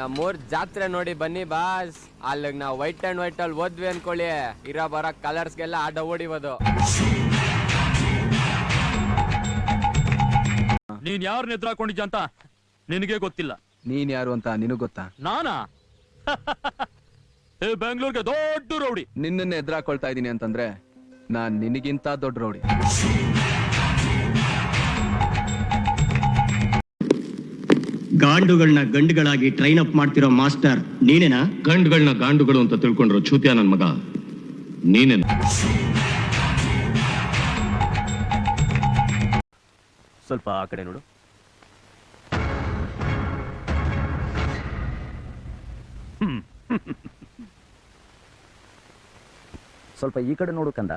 ನಮ್ಮೂರ್ ಜಾತ್ರೆ ನೋಡಿ ಬನ್ನಿ ಬಾಸ್. ಅಲ್ಲಿಗ್ ನಾವು ವೈಟ್ ಅಂಡ್ ವೈಟ್ ಅಲ್ಲಿ ಓದ್ವಿ ಅನ್ಕೊಳ್ಳಿ, ಇರೋ ಬರೋ ಕಲರ್ಸ್ಗೆಲ್ಲ ಆಡ ಓಡಿಬೋದು. ನೀನ್ ಯಾರು ಎದುರಾಕೊಂಡಿದ್ಯ ಅಂತ ನಿನಗೆ ಗೊತ್ತಿಲ್ಲ. ನೀನ್ ಯಾರು ಅಂತ ನಿನಗ್ ಗೊತ್ತಾ? ನಾನಾ? ಬೆಂಗಳೂರಿಗೆ ದೊಡ್ಡ ರೌಡಿ. ನಿನ್ನನ್ನ ಎದುರಾಕೊಳ್ತಾ ಇದೀನಿ ಅಂತಂದ್ರೆ ನಾನ್ ನಿನಗಿಂತ ದೊಡ್ಡ ರೌಡಿ. ಗಾಂಡುಗಳನ್ನ ಗಂಡುಗಳಾಗಿ ಟ್ರೈನ್ ಅಪ್ ಮಾಡ್ತಿರೋ ಮಾಸ್ಟರ್ ನೀನೇನಾ? ಗಂಡುಗಳನ್ನ ಗಾಂಡುಗಳು ಅಂತ ತಿಳ್ಕೊಂಡ್ರು ಚೂತ್ಯ ನನ್ ಮಗ ನೀನೇನ? ಸ್ವಲ್ಪ ಆ ಕಡೆ ನೋಡು. ಸ್ವಲ್ಪ ಈ ಕಡೆ ನೋಡು ಕಂದ.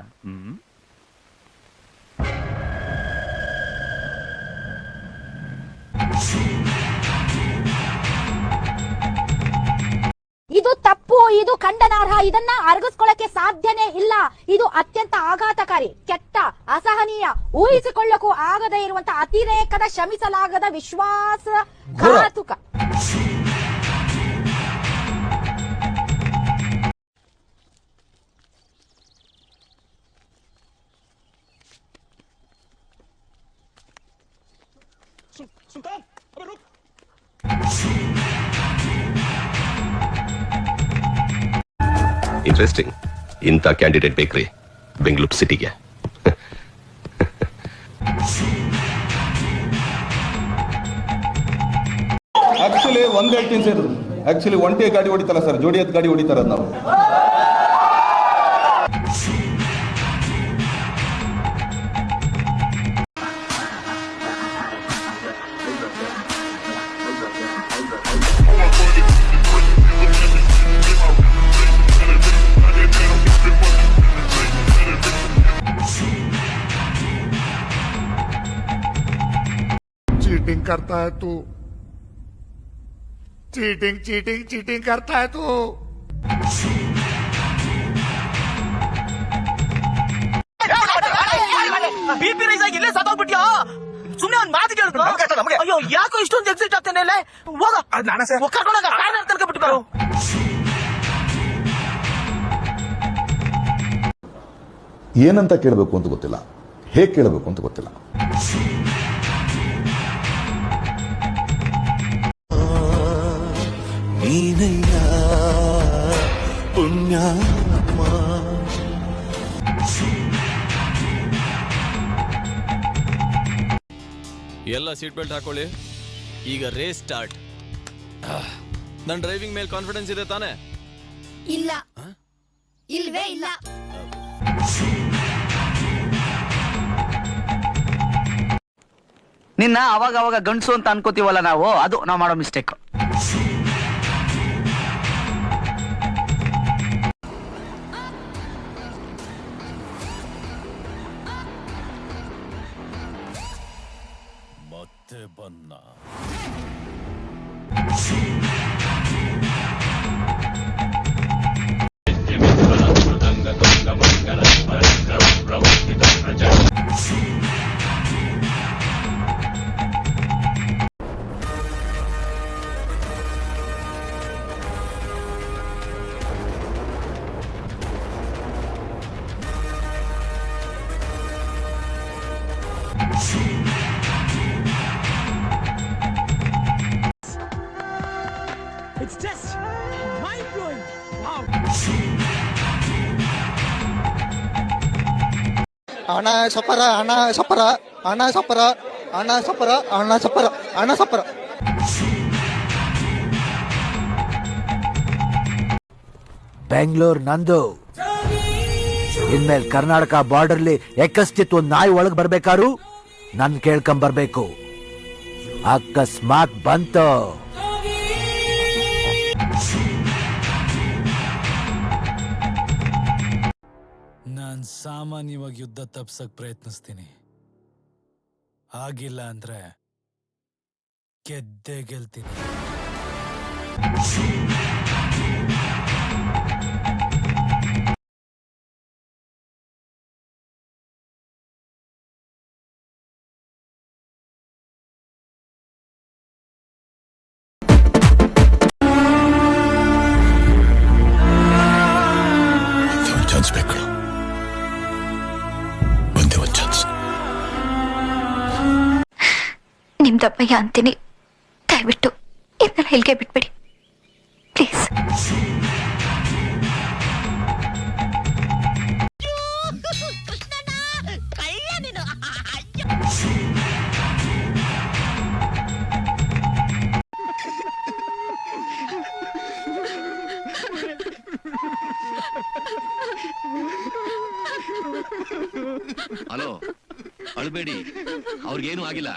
ಇದು ತಪ್ಪು, ಇದು ಖಂಡನಾರ್ಹ. ಇದನ್ನ ಅರಗಿಸ್ಕೊಳ್ಳಕ್ಕೆ ಸಾಧ್ಯನೇ ಇಲ್ಲ. ಇದು ಅತ್ಯಂತ ಆಘಾತಕಾರಿ, ಕೆಟ್ಟ, ಅಸಹನೀಯ, ಊಹಿಸಿಕೊಳ್ಳಕ್ಕೂ ಆಗದೇ ಇರುವಂತ ಅತಿರೇಕದ, ಶ್ರಮಿಸಲಾಗದ, ವಿಶ್ವಾಸಘಾತುಕ. ಇಂಟ್ರೆಸ್ಟಿಂಗ್. ಇಂಥ ಕ್ಯಾಂಡಿಡೇಟ್ ಬೇಕ್ರಿ ಬೆಂಗಳೂರು ಸಿಟಿಗೆ. ಆಕ್ಚುಲಿ ಒಂದ್ ಹೇಳ್ತೀನಿ ಸರ್, ಆಕ್ಚುಲಿ ಒಂಟಿ ಗಾಡಿ ಹೊಡಿತಾರ ಸರ್, ಜೋಡಿ ಗಾಡಿ ಹೊಡಿತಾರ ನಾವು. चीटिंग करता है तू, चीटिंग चीटिंग चीटिंग करता है तू. ಬಿಪಿ ರೈಸ್ ಆಗಿ ಇಲ್ಲೇ ಸತ್ತೋಗ್ಬಿಟ್ಯಾ? ಸುಮ್ಮನೆ ಒಂದ್ ಮಾತು ಕೇಳಿದ್ರು. ಅಯ್ಯೋ ಯಾಕೋ ಇಷ್ಟೊಂದು ಎಕ್ಸೈಟ್ ಆಗ್ತೇನೆ. ಹೋಗ ಕರ್ಕೊಂಡೋಗ ತನಕ. ಏನಂತ ಕೇಳಬೇಕು ಅಂತ ಗೊತ್ತಿಲ್ಲ, ಹೇಗೆ ಕೇಳಬೇಕು ಅಂತ ಗೊತ್ತಿಲ್ಲ. ಎಲ್ಲ ಸೀಟ್ ಬೆಲ್ಟ್ ಹಾಕೊಳ್ಳಿ. ಈಗ ರೇಸ್ ಸ್ಟಾರ್ಟ್. ನನ್ನ ಡ್ರೈವಿಂಗ್ ಮೇಲೆ ಕಾನ್ಫಿಡೆನ್ಸ್ ಇದೆ ತಾನೆ? ಇಲ್ಲ, ಇಲ್ವೇ ಇಲ್ಲ. ನಿನ್ನ ಅವಾಗ ಅವಾಗ ಗಂಡಸು ಅಂತ ಅನ್ಕೋತೀವಲ್ಲ ನಾವು, ಅದು ನಾವು ಮಾಡೋ ಮಿಸ್ಟೇಕ್. ಮತ್ತೆ ಬನ್ನ It's just mind-blowing. Wow. Ana sapara, ana sapara, ana sapara, ana sapara, ana sapara, ana sapara. Bengaluru ನಂದು. ಇನ್ಮೇಲೆ ಕರ್ನಾಟಕ ಬಾರ್ಡರ್ಲಿ ಎಕ್ಕಸ್ತಿತ್ತು ಒಂದು ನಾಯಿ ಒಳಗೆ ಬರ್ಬೇಕಾರು ನನ್ ಕೇಳ್ಕೊಂಬರ್ಬೇಕು. ಅಕಸ್ಮಾತ್ ಬಂತು ನಾನ್ ಸಾಮಾನ್ಯವಾಗಿ ಯುದ್ಧ ತಪ್ಸಕ್ ಪ್ರಯತ್ನಿಸ್ತೀನಿ. ಆಗಿಲ್ಲ ಅಂದ್ರೆ ಗೆದ್ದೇ ಗೆಲ್ತೀನಿ. ದಪ್ಪಯ್ಯ ಅಂತೀನಿ. ದಯವಿಟ್ಟು ಇದನ್ನ ಇಲ್ಲಿಗೆ ಬಿಟ್ಬಿಡಿ ಪ್ಲೀಸ್. ಹಲೋ, ಅಳ್ಬೇಡಿ, ಅವ್ರಿಗೇನು ಆಗಿಲ್ಲ.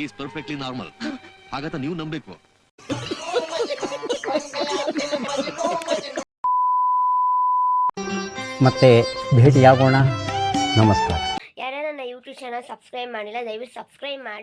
Is perfectly normal. ಹಾಗಂತ ನೀವು ನಂಬೇಕು. ಮತ್ತೆ ಭೇಟಿಯಾಗೋಣ. ನಮಸ್ಕಾರ. ಯಾರ್ಯಾರು ನನ್ನ ಯೂಟ್ಯೂಬ್ ಚಾನಲ್ ಸಬ್ಸ್ಕ್ರೈಬ್ ಮಾಡಿಲ್ಲ ದಯವಿಟ್ಟು ಸಬ್ಸ್ಕ್ರೈಬ್ ಮಾಡಿ.